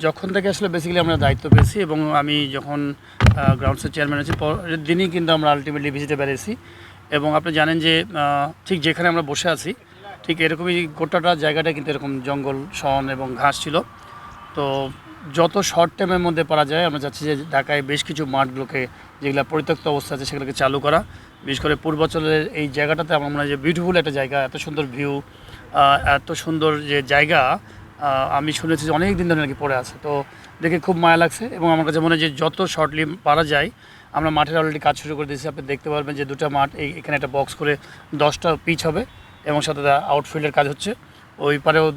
যখন থেকে আসলে বেসিক্যালি আমরা দায়িত্ব পেয়েছি এবং আমি যখন গ্রাউন্ডসের চেয়ারম্যান আছি পরের দিনই কিন্তু আমরা আলটিমেটলি ভিজিটে বেরিয়েছি এবং আপনি জানেন যে ঠিক যেখানে আমরা বসে আছি ঠিক এরকমই গোটাটা জায়গাটা কিন্তু এরকম জঙ্গল শন এবং ঘাস ছিল। তো যত শর্ট টাইমের মধ্যে পারা যায় আমরা চাচ্ছি যে ঢাকায় বেশ কিছু মাঠগুলোকে যেগুলো পরিত্যক্ত অবস্থা আছে সেগুলোকে চালু করা। বিশেষ করে পূর্বাঞ্চলের এই জায়গাটাতে আমার মনে হয় যে বিউটিফুল একটা জায়গা, এত সুন্দর ভিউ, এত সুন্দর যে জায়গা আমি শুনেছি যে অনেক দিন ধরে নাকি পড়ে আছে। তো দেখে খুব মায়া লাগছে এবং আমার কাছে মনে হয় যে যত শর্টলি পারা যায় আমরা মাঠের অলরেডি কাজ শুরু করে দিয়েছি। আপনি দেখতে পারবেন যে দুটো মাঠ এখানে একটা বক্স করে 10টা পিচ হবে এবং সাথে আউটফিল্ডের কাজ হচ্ছে। ওই পারেও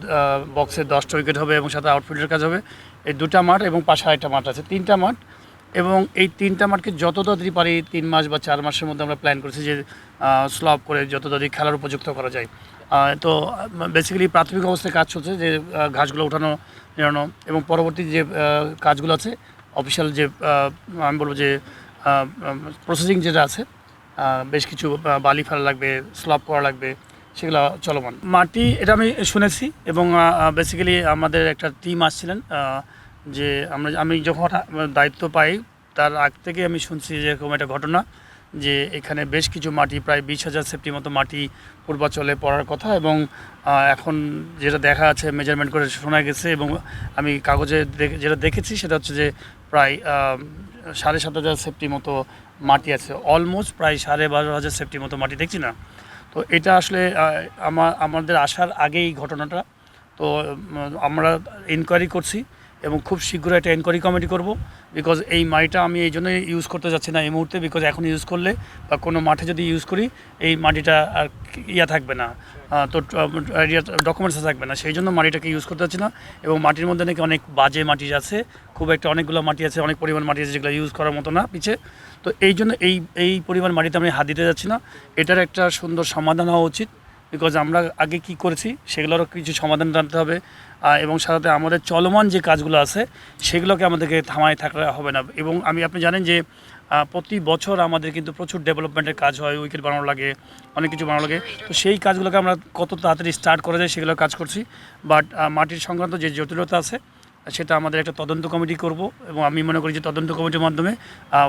বক্সে 10টা উইকেট হবে এবং সাথে আউটফিল্ডের কাজ হবে। এই দুটা মাঠ এবং পাশে আরেকটা মাঠ আছে, 3টা মাঠ। এবং এই 3টা মাঠকে যত তাড়াতাড়ি পারি 3 মাস বা 4 মাসের মধ্যে আমরা প্ল্যান করেছি যে স্লপ করে যত তাড়াতাড়ি খেলার উপযুক্ত করা যায়। তো বেসিক্যালি প্রাথমিক অবস্থায় কাজ চলছে যে ঘাসগুলো উঠানো নিরানো এবং পরবর্তী যে কাজগুলো আছে অফিসিয়াল যে আমি বলবো যে প্রসেসিং যেটা আছে বেশ কিছু বালি ফেলা লাগবে, স্লপ করা লাগবে, সেগুলো চলমান। মাটি এটা আমি শুনেছি এবং বেসিক্যালি আমাদের একটা টিম আসছিলেন যে আমি যখন দায়িত্ব পাই তার আগ থেকে আমি শুনছি যে এরকম একটা ঘটনা যে এখানে বেশ কিছু মাটি প্রায় 20,000 সেফটি মতো মাটি পূর্বাঞ্চলে পড়ার কথা এবং এখন যেটা দেখা আছে মেজারমেন্ট করে শোনা গেছে এবং আমি কাগজে যেটা দেখেছি সেটা হচ্ছে যে প্রায় 7,500 সেফটি মতো মাটি আছে, অলমোস্ট প্রায় 12,500 সেফটি মতো মাটি দেখছি না। তো এটা আসলে আমাদের আসার আগেই ঘটনাটা। তো আমরা ইনকোয়ারি করছি এবং খুব শীঘ্রই একটা এনকোয়ারি কমিটি করব। বিকজ এই মাটিটা আমি এই জন্যই ইউজ করতে যাচ্ছি না এই মুহূর্তে, বিকজ এখন ইউজ করলে বা কোনো মাঠে যদি ইউজ করি এই মাটিটা আর থাকবে না, তো ডকুমেন্টসে থাকবে না, সেই জন্য মাটিটাকে ইউজ করতে যাচ্ছি না। এবং মাটির মধ্যে নাকি অনেক বাজে মাটি আছে, খুব একটা অনেকগুলো মাটি আছে, অনেক পরিমাণ মাটি আছে যেগুলো ইউজ করার মতো না পিছে। তো এই জন্য এই পরিমাণ মাটিতে আমি হাত দিতে যাচ্ছি না। এটার একটা সুন্দর সমাধান হওয়া উচিত, বিকজ আমরা আগে কি করেছি সেগুলোরও কিছু সমাধান জানতে হবে এবং সাথে আমাদের চলমান যে কাজগুলো আছে সেগুলোকে আমাদেরকে থামায় থাকলে হবে না। এবং আপনি জানেন যে প্রতি বছর আমাদের কিন্তু প্রচুর ডেভেলপমেন্টের কাজ হয়, উইকেট বানানো লাগে, অনেক কিছু বানানো লাগে। তো সেই কাজগুলোকে আমরা কত তাড়াতাড়ি স্টার্ট করা যায় সেগুলো কাজ করছি। বাট মাটির সংক্রান্ত যে জটিলতা আছে সেটা আমাদের একটা তদন্ত কমিটি করব এবং আমি মনে করি যে তদন্ত কমিটির মাধ্যমে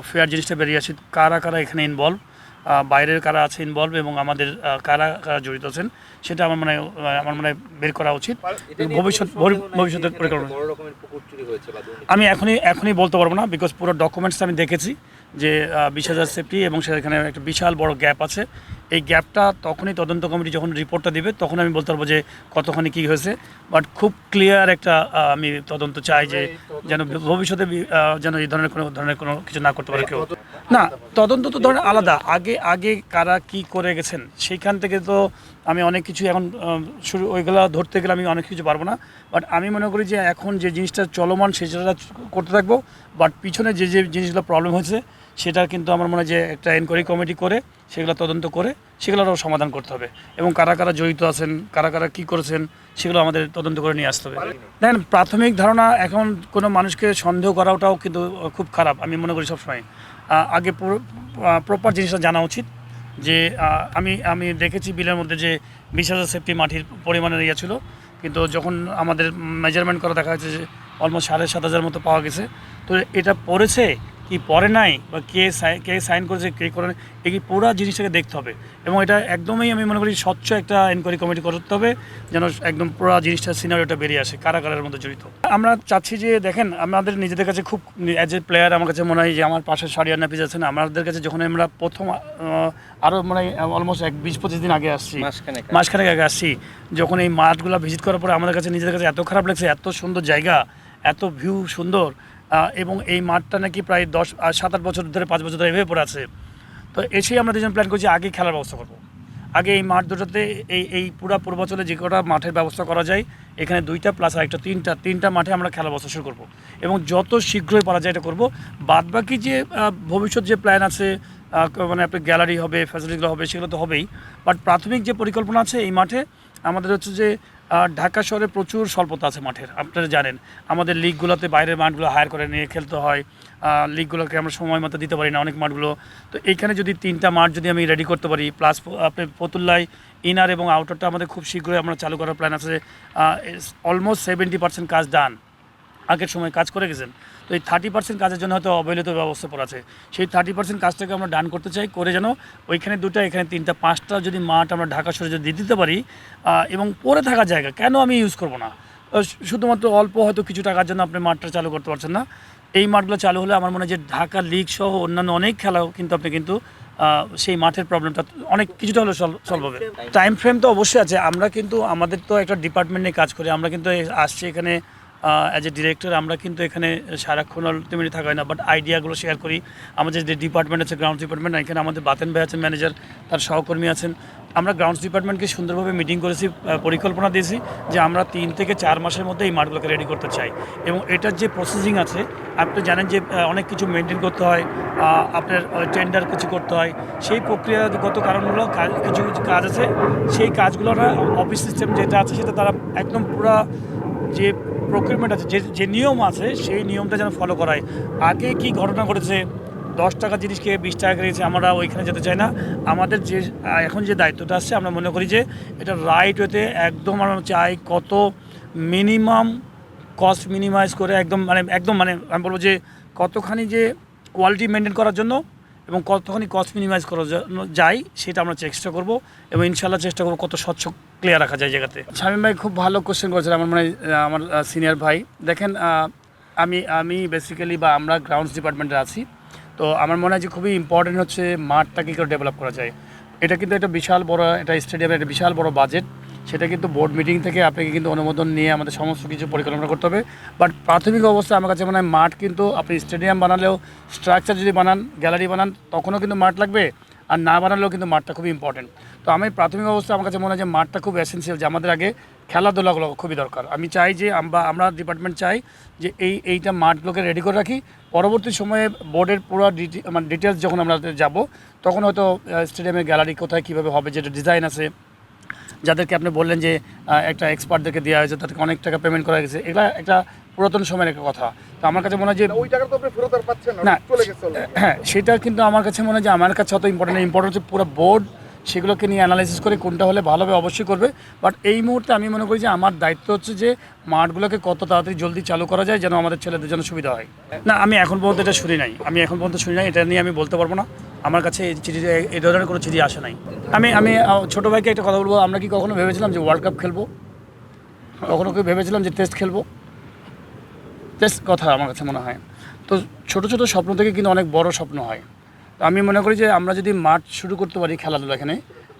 ফেয়ার জিনিসটা বেরিয়ে আসে, কারা কারা এখানে ইনভলভ, বাইরের কারা আছে ইনভলভ এবং আমাদের কারা কারা জড়িত আছেন সেটা আমার মনে হয় বের করা উচিত ভবিষ্যতের পরিকল্পনা। আমি এখনই বলতে পারবো না, বিকজ পুরো ডকুমেন্টস আমি দেখেছি যে 20,000 সেফটি এবং সেখানে একটা বিশাল বড় গ্যাপ আছে। এই গ্যাপটা তখনই তদন্ত কমিটি যখন রিপোর্টটা দিবে তখন আমি বলতে পারবো যে কতখানি কী হয়েছে। বাট খুব ক্লিয়ার একটা আমি তদন্ত চাই যে যেন ভবিষ্যতে যেন এই ধরনের কোনো কিছু না করতে পারে কেউ। না, তদন্ত তো ধরেন আলাদা, আগে কারা কি করে গেছেন সেইখান থেকে তো আমি অনেক কিছু এখন ওইগুলো ধরতে গেলে আমি অনেক কিছু পারবো না। বাট আমি মনে করি যে এখন যে জিনিসটা চলমান সেটা করতে থাকবো, বাট পিছনে যে জিনিসগুলো প্রবলেম হয়েছে সেটা কিন্তু আমার মনে হয় যে একটা এনকোয়ারি কমিটি করে সেগুলো তদন্ত করে সেগুলোরও সমাধান করতে হবে এবং কারা কারা জড়িত আছেন, কারা কারা কী করেছেন সেগুলো আমাদের তদন্ত করে নিয়ে আসতে হবে। দেখেন, প্রাথমিক ধারণা এখন কোনো মানুষকে সন্দেহ করাটাও কিন্তু খুব খারাপ আমি মনে করি সবসময়। আগে প্রপার জিনিসটা জানা উচিত যে আমি দেখেছি বিলের মধ্যে যে 20,000 সেফটি মাটির পরিমাণের ইয়ে ছিল, কিন্তু যখন আমাদের মেজারমেন্ট করা দেখা যাচ্ছে যে অলমোস্ট 7,500 মতো পাওয়া গেছে। তো এটা পড়েছে কি পড়ে নাই বা কে সাইন করেছে কে করে, এই পুরো জিনিসটাকে দেখতে হবে এবং এটা একদমই আমি মনে করি স্বচ্ছ একটা এনকোয়ারি কমিটি করতে হবে যেন একদম পুরো জিনিসটা সিনারিওটা বেরিয়ে আসে কারা কারার মধ্যে জড়িত। আমরা চাচ্ছি যে দেখেন, আমাদের নিজেদের কাছে খুব অ্যাজ এ প্লেয়ার আমার কাছে মনে হয় যে আমার পাশে সারিয়ান নাফিজ আছেন, আমাদের কাছে যখন আমরা প্রথম আরও মানে অলমোস্ট 20-25 দিন আগে আসছি, মাসখানেক আগে আসছি, যখন এই মাঠগুলো ভিজিট করার পরে আমাদের কাছে নিজেদের কাছে এত খারাপ লাগছে, এত সুন্দর জায়গা, এত ভিউ সুন্দর এবং এই মাঠটা নাকি প্রায় 7-8 বছর ধরে 5 বছর ধরে এভাবে পড়ে আছে। তো এসেই আমরা দুজন প্ল্যান করছি আগে খেলার ব্যবস্থা করবো, আগে এই মাঠ দুটোতে এই পুরো পূর্বাঞ্চলে যে কটা মাঠের ব্যবস্থা করা যায় এখানে 2টা প্লাস আরেকটা 3টা মাঠে আমরা খেলার ব্যবস্থা শুরু করবো এবং যত শীঘ্রই পারা যায় এটা করবো। বাদবাকি যে ভবিষ্যৎ যে প্ল্যান আছে মানে আপনার গ্যালারি হবে, ফ্যাসিলিটিগুলো হবে, সেগুলো তো হবেই। বাট প্রাথমিক যে পরিকল্পনা আছে এই মাঠে আমাদের হচ্ছে যে ঢাকা শহরে প্রচুর স্বল্পতা আছে মাঠের, আপনারা জানেন আমাদের লিগগুলোতে বাইরের মাঠগুলো হায়ার করে নিয়ে খেলতে হয়, লিগগুলোকে আমরা সময় মতো দিতে পারি না অনেক মাঠগুলো। তো এইখানে যদি 3টা মাঠ যদি আমি রেডি করতে পারি, প্লাস আপনি ফতুল্লায় ইনার এবং আউটারটা আমাদের খুব শীঘ্রই আমরা চালু করার প্ল্যান আছে, অলমোস্ট 70% কাজ ডান। আগের সময় কাজ করে গেছেন। তো এই 30% কাজের জন্য হয়তো অবহেলিত ব্যবস্থা পড়া আছে। সেই 30% কাজটাকে আমরা ডান করতে চাই, করে যেন ওইখানে 2টা এখানে 3টা 5টা যদি মাঠ আমরা ঢাকা শহরে যদি দিতে পারি, এবং পড়ে থাকা জায়গা কেন আমি ইউজ করব না? শুধুমাত্র অল্প হয়তো কিছু টাকার জন্য আপনি মাঠটা চালু করতে পারছেন না। এই মাঠগুলো চালু হলে আমার মনে হয় যে ঢাকা লিগ সহ অন্যান্য অনেক খেলাও কিন্তু আপনি কিন্তু সেই মাঠের প্রবলেমটা অনেক কিছুটা হলেও সলভ হবে। টাইম ফ্রেম তো অবশ্যই আছে। আমরা কিন্তু আমাদের তো একটা ডিপার্টমেন্ট নিয়ে কাজ করি। আমরা কিন্তু আসছি এখানে অ্যাজ এ ডিরেক্টর, আমরা কিন্তু এখানে সারাক্ষণ আলটিমেটলি থাকা হয় না, বাট আইডিয়াগুলো শেয়ার করি। আমাদের যে ডিপার্টমেন্ট আছে গ্রাউন্ডস ডিপার্টমেন্ট, এখানে আমাদের বাতেন ভাই আছেন ম্যানেজার, তার সহকর্মী আছেন। আমরা গ্রাউন্ডস ডিপার্টমেন্টকে সুন্দরভাবে মিটিং করেছি, পরিকল্পনা দিয়েছি যে আমরা 3 থেকে 4 মাসের মধ্যে এই মাঠগুলোকে রেডি করতে চাই। এবং এটার যে প্রসেসিং আছে, আপনি জানেন যে অনেক কিছু মেনটেন করতে হয়, আপনার টেন্ডার কিছু করতে হয়, সেই প্রক্রিয়াগত কারণগুলো কিছু কিছু কাজ আছে। সেই কাজগুলো অফিস সিস্টেম যেটা আছে সেটা তারা একদম পুরো যে প্রকিউরমেন্ট আছে, যে নিয়ম আছে সেই নিয়মটা যেন ফলো করা হয়। আগে কি ঘটনা ঘটেছে, 10 টাকার জিনিসকে 20 টাকা করেছে, আমরা ওইখানে যেতে চাই না। আমাদের যে এখন যে দায়িত্বটা আসছে, আমরা মনে করি যে এটা রাইট ওয়েতে একদম আমরা চাই কত মিনিমাম কস্ট মিনিমাইজ করে একদম মানে আমি বলবো যে কতখানি যে কোয়ালিটি মেনটেন করার জন্য এবং কতখানি কস্ট মিনিমাইজ করা যায় সেটা আমরা চেষ্টা করব, এবং ইনশাল্লাহ চেষ্টা করবো কত স্বচ্ছ ক্লিয়ার রাখা যায় জায়গাতে। শামীম ভাই খুব ভালো কোশ্চেন করেছেন, আমার মানে আমার সিনিয়র ভাই। দেখেন, আমি বেসিক্যালি বা আমরা গ্রাউন্ডস ডিপার্টমেন্টে আছি, তো আমার মনে হয় যে খুবই ইম্পর্টেন্ট হচ্ছে মাঠটা কী করে ডেভেলপ করা যায়। এটা কিন্তু একটা বিশাল বড়, এটা স্টেডিয়ামের একটা বিশাল বড় বাজেট। সেটা কিন্তু বোর্ড মিটিং থেকে আপনাকে কিন্তু অনুমোদন নিয়ে আমাদের সমস্ত কিছু পরিকল্পনা করতে হবে। বাট প্রাথমিক অবস্থায় আমার কাছে মনে হয় মাঠ কিন্তু আপনি স্টেডিয়াম বানালেও, স্ট্রাকচার যদি বানান, গ্যালারি বানান, তখনও কিন্তু মাঠ লাগবে, আর না বানালেও কিন্তু মাঠটা খুবই ইম্পর্টেন্ট। তো আমি প্রাথমিক অবস্থায় আমার কাছে মনে হয় যে মাঠটা খুব এসেন্সিয়াল, যে আমাদের আগে খেলাধুলাগুলো খুবই দরকার। আমি চাই যে আমরা ডিপার্টমেন্ট চাই যে এইটা মাঠগুলোকে রেডি করে রাখি। পরবর্তী সময়ে বোর্ডের পুরো ডিটেলস যখন আমরা যাব, তখন হয়তো স্টেডিয়ামের গ্যালারি কোথায় কীভাবে হবে, যেটা ডিজাইন আছে, যাদেরকে আপনি বললেন যে একটা এক্সপার্টদেরকে দেওয়া হয়েছে, তাদেরকে অনেক টাকা পেমেন্ট করা গেছে, এটা একটা পুরাতন সময়ের একটা কথা। তো আমার কাছে মনে হয় যে ওই টাকা তো আপনি ফেরত আর পাচ্ছেন না, চলে গেছে। হ্যাঁ, সেটা কিন্তু আমার কাছে মনে হয় যে আমার কাছে অত ইম্পর্টেন্ট হচ্ছে পুরো বোর্ড সেগুলোকে নিয়ে অ্যানালাইসিস করে কোনটা হলে ভালো হবে অবশ্যই করবে। বাট এই মুহূর্তে আমি মনে করি যে আমার দায়িত্ব হচ্ছে যে মাঠগুলোকে কত তাড়াতাড়ি জলদি চালু করা যায়, যেন আমাদের ছেলেদের জন্য সুবিধা হয়। না, আমি এখন পর্যন্ত এটা শুনি নাই, এটা নিয়ে আমি বলতে পারবো না। আমার কাছে এই চিঠি, এই ধরনের কোনো চিঠি আসে নাই। আমি ছোটো ভাইকে একটা কথা বলবো, আমরা কি কখনো ভেবেছিলাম যে ওয়ার্ল্ড কাপ খেলবো? কখনো কি ভেবেছিলাম যে টেস্ট খেলবো? টেস্ট কথা আমার কাছে মনে হয়। তো ছোটো ছোটো স্বপ্ন থেকে কিন্তু অনেক বড় স্বপ্ন হয়। তো আমি মনে করি যে আমরা যদি মাঠ শুরু করতে পারি খেলাধুলা, এখানে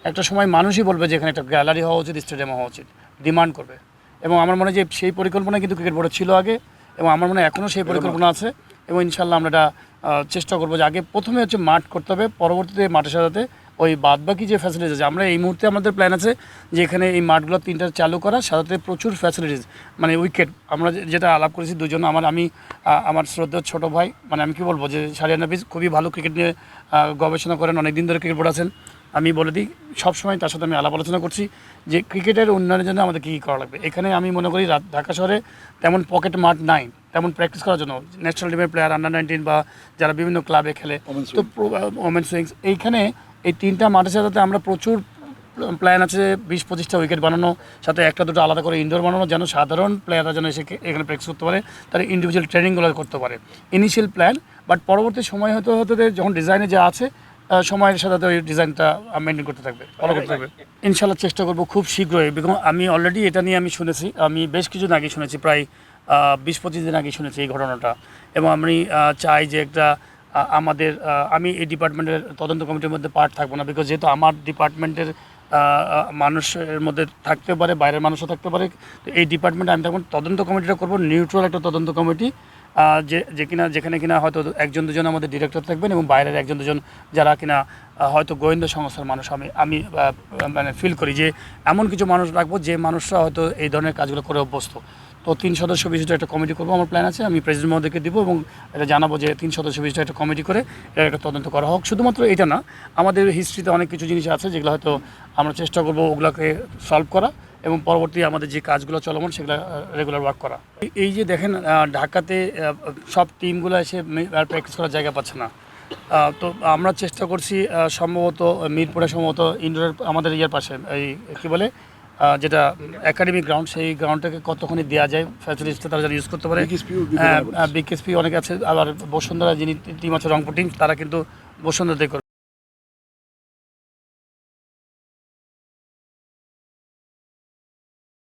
একটা সময় মানুষই বলবে যে এখানে একটা গ্যালারি হওয়া উচিত, স্টেডিয়াম হওয়া উচিত, ডিমান্ড করবে। এবং আমার মনে হয় যে সেই পরিকল্পনা কিন্তু ক্রিকেট বোর্ডে ছিল আগে, এবং আমার মনে হয় এখনও সেই পরিকল্পনা আছে। এবং ইনশাল্লাহ আমরা এটা চেষ্টা করবো যে আগে প্রথমে হচ্ছে মাঠ করতে হবে, পরবর্তীতে মাঠের সাথে ওই বাদবাকি যে ফ্যাসিলিটিস আছে, আমরা এই মুহূর্তে আমাদের প্ল্যান আছে যে এখানে এই মাঠগুলো 3টা চালু করা, সাথে প্রচুর ফ্যাসিলিটিস, মানে উইকেট আমরা যেটা আলাপ করেছি দুজন, আমার শ্রদ্ধেয় ছোটো ভাই, মানে আমি কি বলবো যে শাহরিয়ার নাফিস খুবই ভালো ক্রিকেট নিয়ে গবেষণা করেন, অনেক দিন ধরে ক্রিকেট বোর্ড আছেন। আমি বলে দিই, সবসময় তার সাথে আমি আলাপ আলোচনা করছি যে ক্রিকেটের উন্নয়নের জন্য আমাদের কী করা লাগবে। এখানে আমি মনে করি ঢাকা শহরে তেমন পকেট মাঠ নাই, তেমন প্র্যাকটিস করার জন্য ন্যাশনাল টিমের প্লেয়ার, আন্ডার-19 বা যারা বিভিন্ন ক্লাবে খেলে, তো ওমেন্স উইংস, এইখানে এই 3টা মাঠের সাথে আমরা প্রচুর প্ল্যান আছে 20-25টা উইকেট বানানো, সাথে 1-2টা আলাদা করে ইনডোর বানানো, যেন সাধারণ প্লেয়াররা যেন এসে এখানে প্র্যাকটিস করতে পারে, তারা ইন্ডিভিজুয়াল ট্রেনিংগুলো করতে পারে। ইনিশিয়াল প্ল্যান, বাট পরবর্তী সময় হতে যখন ডিজাইনে যা আছে, সময়ের সাথে ওই ডিজাইনটা মেনটেন করতে থাকবে, ফলো করতে থাকবে। ইনশাল্লাহ চেষ্টা করবো খুব শীঘ্রই। এবং আমি অলরেডি এটা নিয়ে আমি শুনেছি, আমি বেশ কিছুদিন আগে শুনেছি, প্রায় 20-25 দিন আগে শুনেছি এই ঘটনাটা। এবং আমি চাই যে একটা আমাদের আমি এই ডিপার্টমেন্টের তদন্ত কমিটির মধ্যে পার্ট থাকবো না, বিকজ যেহেতু আমার ডিপার্টমেন্টের মানুষের মধ্যে থাকতে পারে, বাইরের মানুষও থাকতে পারে। তো এই ডিপার্টমেন্টে আমি তখন তদন্ত কমিটিটা করবো, নিউট্রাল একটা তদন্ত কমিটি, যেখানে কিনা হয়তো 1-2জন আমাদের ডিরেক্টর থাকবেন, এবং বাইরের 1-2জন যারা কিনা হয়তো গোয়েন্দা সংস্থার মানুষ। আমি মানে ফিল করি যে এমন কিছু মানুষ রাখবো যে মানুষরা হয়তো এই ধরনের কাজগুলো করে অভ্যস্ত। তো 3 সদস্য বিশিষ্ট একটা কমিটি করবো, আমার প্ল্যান আছে। আমি প্রেসিডেন্ট মহোদয়কে দিব এবং এটা জানাবো যে 3 সদস্য বিশিষ্ট একটা কমিটি করে এটা একটা তদন্ত করা হোক। শুধুমাত্র এটা না, আমাদের হিস্ট্রিতে অনেক কিছু জিনিস আছে যেগুলো হয়তো আমরা চেষ্টা করবো ওগুলোকে সলভ করা, এবং পরবর্তী আমাদের যে কাজগুলো চলমান সেগুলো রেগুলার ওয়ার্ক করা। এই যে দেখেন, ঢাকাতে সব টিমগুলো এসে প্র্যাকটিস করার জায়গা পাচ্ছে না। তো আমরা চেষ্টা করছি সম্ভবত মিরপুরে, সম্ভবত ইন্ডোরের আমাদের পাশে, এই কী বলে যেটা একাডেমিক গ্রাউন্ড, সেই গ্রাউন্ডটাকে কতখানি দেওয়া যায় ফ্যাসিলিটিসটা তারা যেন ইউজ করতে পারে। বিকেএসপি অনেক আছে, আবার বসুন্ধরা যিনি টিম আছে রংপুর টিম, তারা কিন্তু বসুন্ধরাতে করবে।